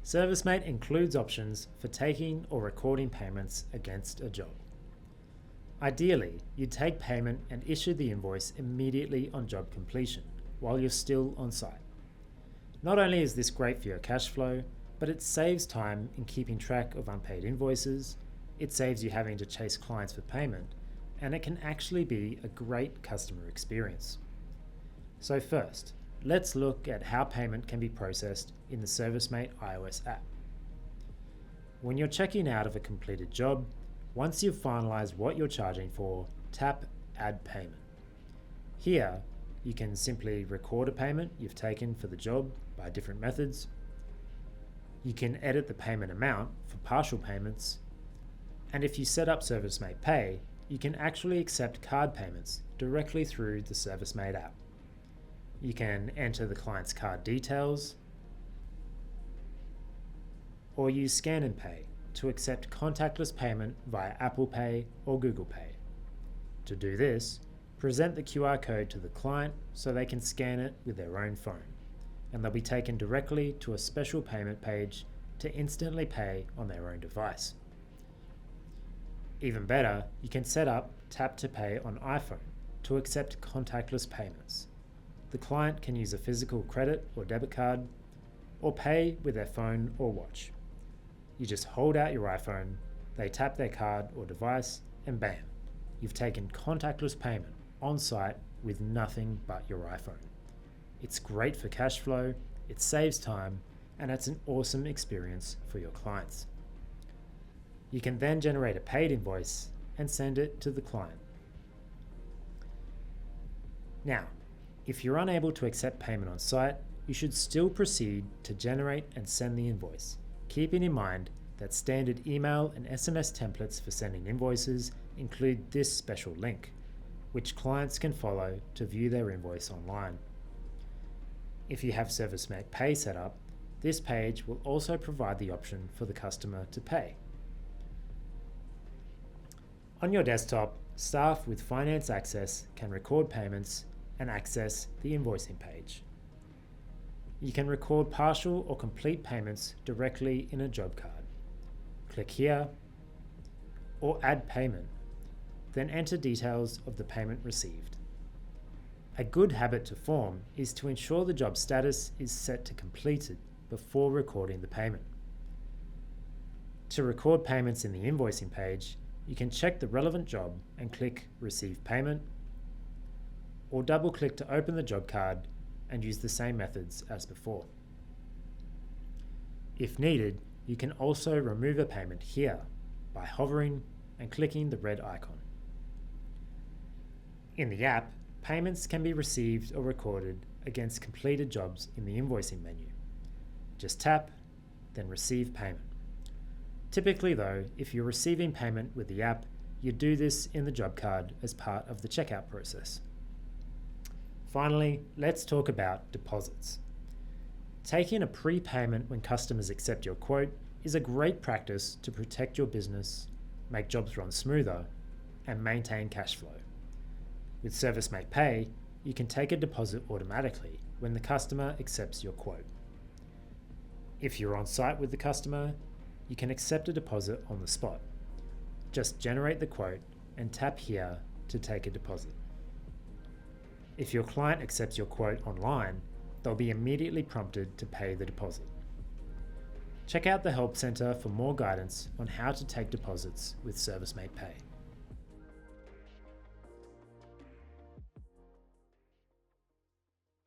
ServiceMate includes options for taking or recording payments against a job. Ideally, you take payment and issue the invoice immediately on job completion, while you're still on site. Not only is this great for your cash flow, but it saves time in keeping track of unpaid invoices, it saves you having to chase clients for payment, and it can actually be a great customer experience. So first, let's look at how payment can be processed in the ServiceMate iOS app. When you're checking out of a completed job, once you've finalized what you're charging for, tap Add Payment. Here, you can simply record a payment you've taken for the job by different methods. You can edit the payment amount for partial payments. And if you set up ServiceMate Pay, you can actually accept card payments directly through the ServiceMate app. You can enter the client's card details, or use Scan and Pay to accept contactless payment via Apple Pay or Google Pay. To do this, present the QR code to the client so they can scan it with their own phone, and they'll be taken directly to a special payment page to instantly pay on their own device. Even better, you can set up Tap to Pay on iPhone to accept contactless payments. The client can use a physical credit or debit card, or pay with their phone or watch. You just hold out your iPhone, they tap their card or device, and bam, you've taken contactless payment on site with nothing but your iPhone. It's great for cash flow, it saves time, and it's an awesome experience for your clients. You can then generate a paid invoice and send it to the client. Now, if you're unable to accept payment on site, you should still proceed to generate and send the invoice, keeping in mind that standard email and SMS templates for sending invoices include this special link, which clients can follow to view their invoice online. If you have ServiceMate Pay set up, this page will also provide the option for the customer to pay. On your desktop, staff with finance access can record payments and access the invoicing page. You can record partial or complete payments directly in a job card. Click here, or Add Payment, then enter details of the payment received. A good habit to form is to ensure the job status is set to completed before recording the payment. To record payments in the invoicing page, you can check the relevant job and click Receive Payment, or double-click to open the job card and use the same methods as before. If needed, you can also remove a payment here by hovering and clicking the red icon. In the app, payments can be received or recorded against completed jobs in the invoicing menu. Just tap, then Receive Payment. Typically though, if you're receiving payment with the app, you do this in the job card as part of the checkout process. Finally, let's talk about deposits. Taking a prepayment when customers accept your quote is a great practice to protect your business, make jobs run smoother, and maintain cash flow. With ServiceMate Pay, you can take a deposit automatically when the customer accepts your quote. If you're on site with the customer, you can accept a deposit on the spot. Just generate the quote and tap here to take a deposit. If your client accepts your quote online, they'll be immediately prompted to pay the deposit. Check out the Help Center for more guidance on how to take deposits with ServiceMate Pay.